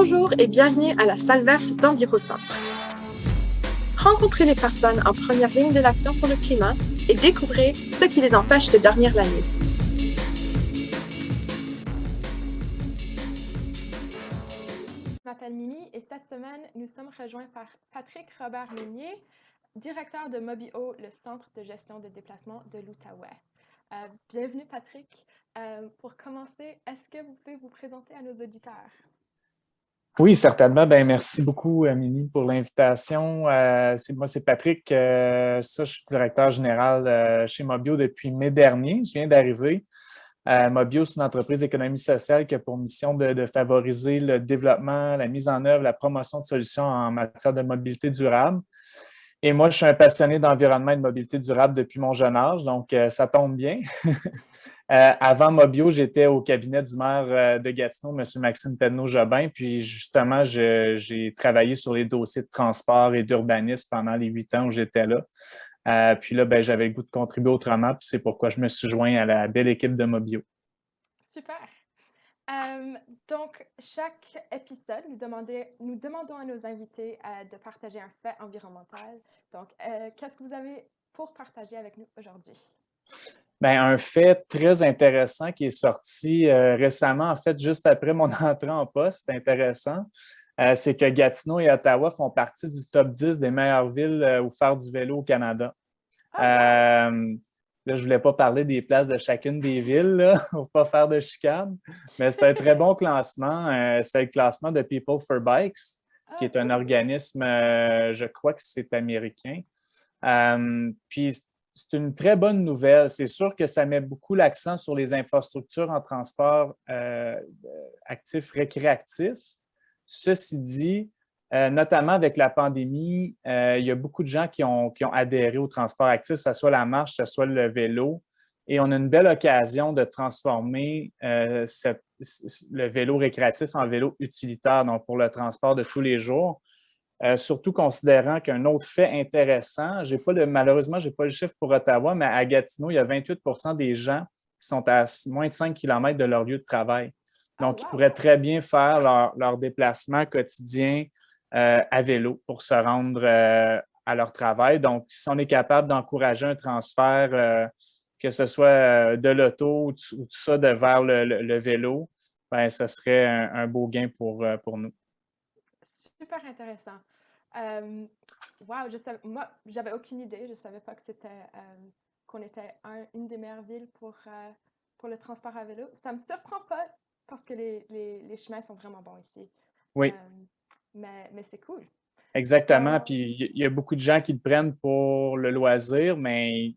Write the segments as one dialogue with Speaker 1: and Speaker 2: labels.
Speaker 1: Bonjour et bienvenue à la salle verte d'Envirocentre. Rencontrez les personnes en première ligne de l'action pour le climat et découvrez ce qui les empêche de dormir la nuit.
Speaker 2: Je m'appelle Mimi et cette semaine, nous sommes rejoints par Patrick Robert-Meunier, directeur de Mobio, le centre de gestion de déplacement de l'Outaouais. Bienvenue Patrick. Pour commencer, est-ce que vous pouvez vous présenter à nos auditeurs?
Speaker 3: Oui, certainement. Ben, merci beaucoup, Mimi, pour l'invitation. Moi, c'est Patrick. Je suis directeur général chez Mobio depuis mai dernier. Je viens d'arriver. Mobio, c'est une entreprise d'économie sociale qui a pour mission de favoriser le développement, la mise en œuvre, la promotion de solutions en matière de mobilité durable. Et moi, je suis un passionné d'environnement et de mobilité durable depuis mon jeune âge, donc ça tombe bien. Avant Mobio, j'étais au cabinet du maire de Gatineau, M. Maxime Pedneau-Jobin, puis justement, j'ai travaillé sur les dossiers de transport et d'urbanisme pendant les 8 ans où j'étais là. Puis là, ben, j'avais le goût de contribuer autrement, puis c'est pourquoi je me suis joint à la belle équipe de Mobio.
Speaker 2: Super. Donc, chaque épisode, nous demandons à nos invités de partager un fait environnemental. Donc, qu'est-ce que vous avez pour partager avec nous aujourd'hui?
Speaker 3: Bien, un fait très intéressant qui est sorti récemment, en fait, juste après mon entrée en poste, c'est intéressant, c'est que Gatineau et Ottawa font partie du top 10 des meilleures villes où faire du vélo au Canada.
Speaker 2: Ah, wow!
Speaker 3: Là, je ne voulais pas parler des places de chacune des villes là, pour ne pas faire de chicane, mais c'est un très bon classement. C'est le classement de People for Bikes, qui
Speaker 2: Ah,
Speaker 3: est un
Speaker 2: cool!
Speaker 3: organisme, je crois que c'est américain. Puis, c'est une très bonne nouvelle. C'est sûr que ça met beaucoup l'accent sur les infrastructures en transport actif récréatif. Ceci dit, notamment avec la pandémie, il y a beaucoup de gens qui ont adhéré au transport actif, que ce soit la marche, que ce soit le vélo. Et on a une belle occasion de transformer le vélo récréatif en vélo utilitaire, donc pour le transport de tous les jours. Surtout considérant qu'un autre fait intéressant, malheureusement, je n'ai pas le chiffre pour Ottawa, mais à Gatineau, il y a 28 des gens qui sont à moins de 5 km de leur lieu de travail.
Speaker 2: Ah,
Speaker 3: Donc, ils
Speaker 2: wow!
Speaker 3: pourraient très bien faire leur déplacement quotidien à vélo pour se rendre à leur travail. Donc, si on est capable d'encourager un transfert, que ce soit de l'auto ou tout ça vers le vélo, ben, ce serait un beau gain pour nous.
Speaker 2: Super intéressant. Wow, moi, j'avais aucune idée. Je savais pas que qu'on était une des meilleures villes pour le transport à vélo. Ça me surprend pas parce que les chemins sont vraiment bons ici.
Speaker 3: Oui.
Speaker 2: Euh, mais c'est cool.
Speaker 3: Exactement.
Speaker 2: Donc,
Speaker 3: Puis il y a beaucoup de gens qui le prennent pour le loisir, mais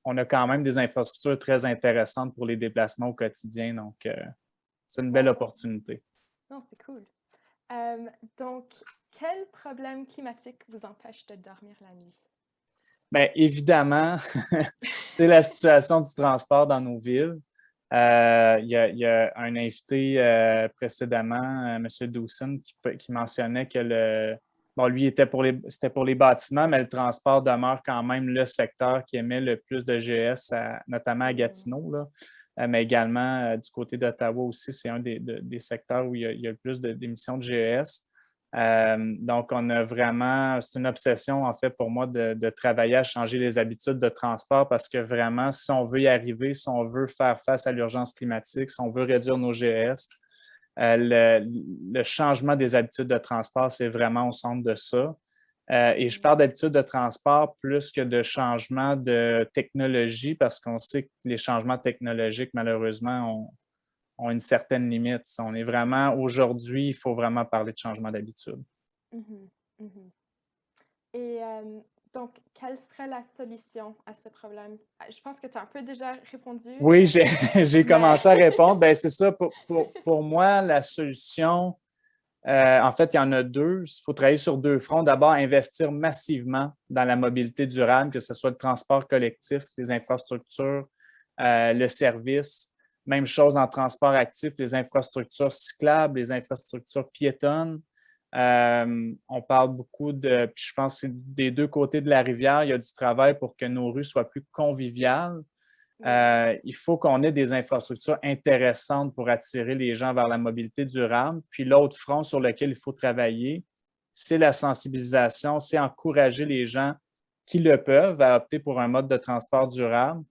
Speaker 3: on a quand même des infrastructures très intéressantes pour les déplacements au quotidien. Donc, c'est une belle
Speaker 2: wow.
Speaker 3: opportunité.
Speaker 2: Non, c'est cool. Euh, donc, quel problème climatique vous empêche de dormir la nuit?
Speaker 3: Bien, évidemment, c'est la situation du transport dans nos villes. Il y a un invité précédemment, M. Dawson, qui mentionnait que bon, lui, c'était pour les bâtiments, mais le transport demeure quand même le secteur qui émet le plus de GES, notamment à Gatineau, là. Mais également du côté d'Ottawa aussi, c'est un des secteurs où il y a le plus d'émissions de GES. Donc, c'est une obsession en fait pour moi de travailler à changer les habitudes de transport parce que vraiment, si on veut y arriver, si on veut faire face à l'urgence climatique, si on veut réduire nos GES, le changement des habitudes de transport, c'est vraiment au centre de ça. Et je parle d'habitudes de transport plus que de changement de technologie parce qu'on sait que les changements technologiques, malheureusement, ont une certaine limite. On est vraiment, aujourd'hui, il faut vraiment parler de changement d'habitude.
Speaker 2: Mhm, mhm. Et donc, quelle serait la solution à ce problème? Je pense que tu as un peu déjà répondu,
Speaker 3: Oui, j'ai
Speaker 2: mais
Speaker 3: commencé à répondre. Ben, c'est ça. Pour moi, la solution, en fait, il y en a deux. Il faut travailler sur deux fronts. D'abord, investir massivement dans la mobilité durable, que ce soit le transport collectif, les infrastructures, le service. Même chose en transport actif, les infrastructures cyclables, les infrastructures piétonnes. On parle beaucoup puis je pense que des deux côtés de la rivière, il y a du travail pour que nos rues soient plus conviviales.
Speaker 2: Oui.
Speaker 3: Il faut qu'on ait des infrastructures intéressantes pour attirer les gens vers la mobilité durable. Puis l'autre front sur lequel il faut travailler, c'est la sensibilisation, c'est encourager les gens qui le peuvent à opter pour un mode de transport durable.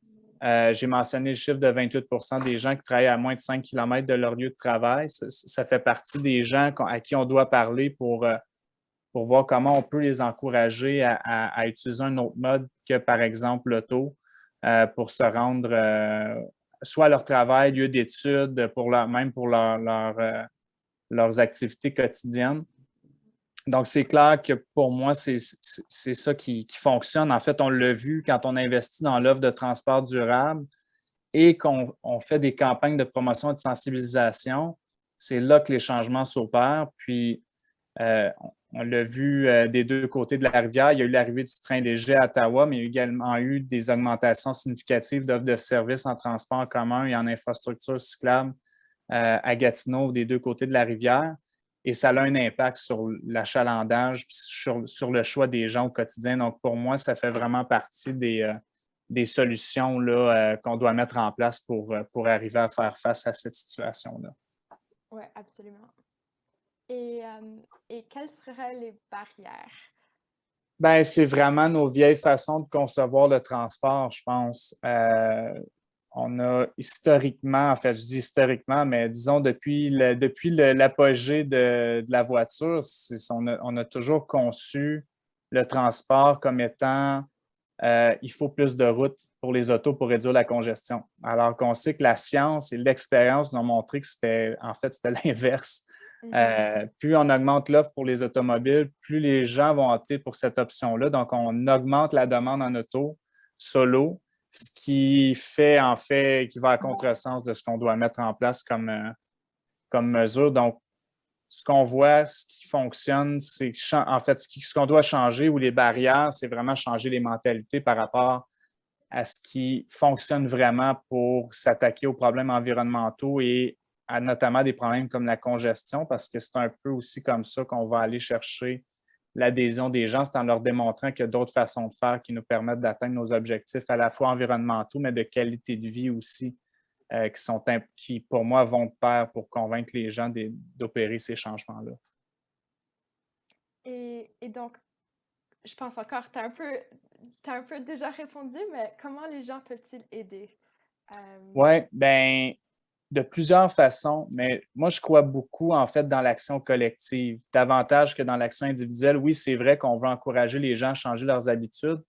Speaker 3: J'ai mentionné le chiffre de 28 des gens qui travaillent à moins de 5 km de leur lieu de travail. Ça fait partie des gens à qui on doit parler pour voir comment on peut les encourager à utiliser un autre mode que, par exemple, l'auto pour se rendre soit à leur travail, lieu d'études, même pour leurs activités quotidiennes. Donc, c'est clair que pour moi, c'est ça qui fonctionne. En fait, on l'a vu quand on investit dans l'offre de transport durable et qu'on fait des campagnes de promotion et de sensibilisation, c'est là que les changements s'opèrent. Puis, on l'a vu des deux côtés de la rivière. Il y a eu l'arrivée du train léger à Ottawa, mais il y a également eu des augmentations significatives d'offres de services en transport en commun et en infrastructure cyclable à Gatineau, des deux côtés de la rivière. Et ça a un impact sur l'achalandage, sur le choix des gens au quotidien. Donc, pour moi, ça fait vraiment partie des solutions qu'on doit mettre en place pour arriver à faire face à cette situation-là.
Speaker 2: Oui, absolument. Et quelles seraient les barrières?
Speaker 3: Ben, c'est vraiment nos vieilles façons de concevoir le transport, je pense. On a historiquement, en fait, je dis historiquement, mais disons depuis l'apogée de la voiture, on a toujours conçu le transport comme étant il faut plus de routes pour les autos pour réduire la congestion. Alors qu'on sait que la science et l'expérience nous ont montré que c'était l'inverse. Plus on augmente l'offre pour les automobiles, plus les gens vont opter pour cette option-là. Donc, on augmente la demande en auto solo, ce qui fait qui va à contresens de ce qu'on doit mettre en place comme mesure. Donc, ce qu'on voit, ce qui fonctionne, c'est en fait ce qu'on doit changer ou les barrières, c'est vraiment changer les mentalités par rapport à ce qui fonctionne vraiment pour s'attaquer aux problèmes environnementaux et à notamment des problèmes comme la congestion, parce que c'est un peu aussi comme ça qu'on va aller chercher l'adhésion des gens, c'est en leur démontrant qu'il y a d'autres façons de faire qui nous permettent d'atteindre nos objectifs à la fois environnementaux, mais de qualité de vie aussi, qui, pour moi, vont de pair pour convaincre les gens d'opérer ces changements-là.
Speaker 2: Et donc, je pense encore, tu as un peu déjà répondu, mais comment les gens peuvent-ils aider?
Speaker 3: Oui, bien, de plusieurs façons, mais moi, je crois beaucoup, en fait, dans l'action collective, davantage que dans l'action individuelle. Oui, c'est vrai qu'on veut encourager les gens à changer leurs habitudes,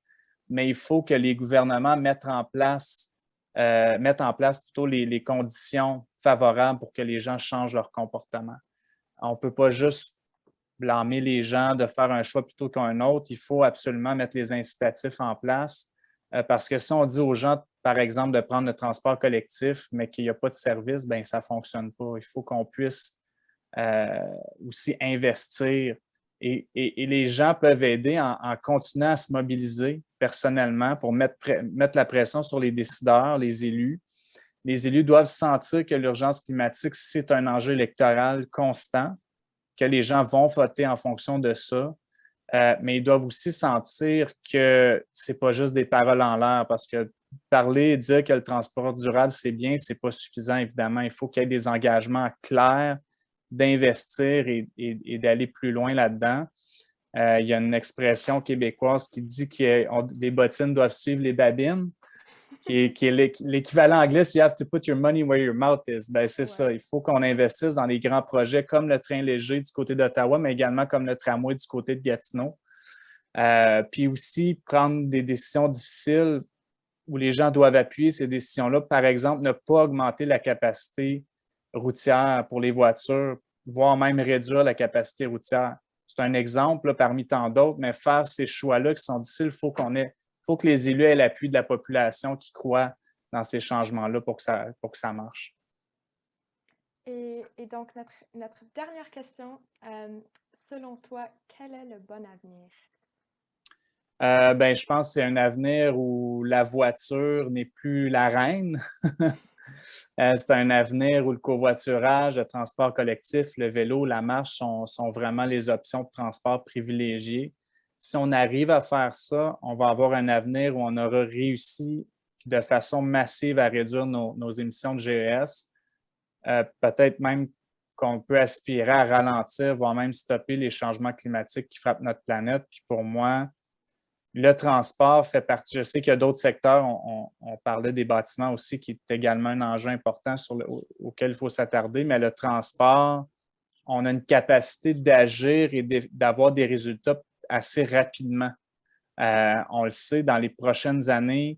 Speaker 3: mais il faut que les gouvernements mettent en place plutôt les conditions favorables pour que les gens changent leur comportement. On ne peut pas juste blâmer les gens de faire un choix plutôt qu'un autre. Il faut absolument mettre les incitatifs en place parce que si on dit aux gens, par exemple, de prendre le transport collectif, mais qu'il n'y a pas de service, bien, ça ne fonctionne pas. Il faut qu'on puisse aussi investir et les gens peuvent aider en continuant à se mobiliser personnellement pour mettre la pression sur les décideurs, les élus. Les élus doivent sentir que l'urgence climatique, c'est un enjeu électoral constant, que les gens vont voter en fonction de ça, mais ils doivent aussi sentir que ce n'est pas juste des paroles en l'air, parce que parler et dire que le transport durable, c'est bien, ce n'est pas suffisant, évidemment. Il faut qu'il y ait des engagements clairs d'investir et d'aller plus loin là-dedans. Il y a une expression québécoise qui dit que les bottines doivent suivre les babines, qui est l'équivalent anglais, « You have to put your money where your mouth is ». Ben, c'est ça, il faut qu'on investisse dans des grands projets comme le train léger du côté d'Ottawa, mais également comme le tramway du côté de Gatineau. Puis aussi prendre des décisions difficiles où les gens doivent appuyer ces décisions-là. Par exemple, ne pas augmenter la capacité routière pour les voitures, voire même réduire la capacité routière. C'est un exemple là, parmi tant d'autres, mais faire ces choix-là qui sont difficiles, il faut que les élus aient l'appui de la population qui croit dans ces changements-là pour que ça marche.
Speaker 2: Et donc, notre dernière question, selon toi, quel est le bon avenir?
Speaker 3: Ben, je pense que c'est un avenir où la voiture n'est plus la reine. C'est un avenir où le covoiturage, le transport collectif, le vélo, la marche sont vraiment les options de transport privilégiées. Si on arrive à faire ça, on va avoir un avenir où on aura réussi puis de façon massive à réduire nos émissions de GES. Peut-être même qu'on peut aspirer à ralentir, voire même stopper les changements climatiques qui frappent notre planète. Puis pour moi, le transport fait partie. Je sais qu'il y a d'autres secteurs, on parlait des bâtiments aussi, qui est également un enjeu important auquel il faut s'attarder, mais le transport, on a une capacité d'agir et d'avoir des résultats assez rapidement. On le sait, dans les prochaines années,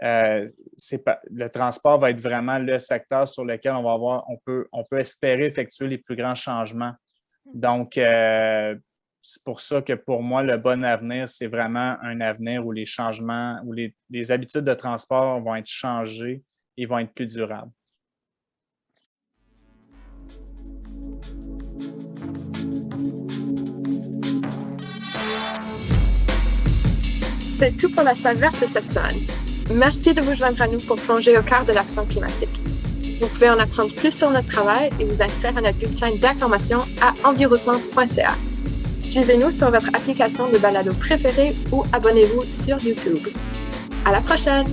Speaker 3: le transport va être vraiment le secteur sur lequel on peut espérer effectuer les plus grands changements. Donc, c'est pour ça que pour moi, le bon avenir, c'est vraiment un avenir où les changements, où les habitudes de transport vont être changées et vont être plus durables.
Speaker 1: C'est tout pour la salle verte de cette semaine. Merci de vous joindre à nous pour plonger au cœur de l'action climatique. Vous pouvez en apprendre plus sur notre travail et vous inscrire à notre bulletin d'information à envirocentre.ca. Suivez-nous sur votre application de balado préférée ou abonnez-vous sur YouTube. À la prochaine!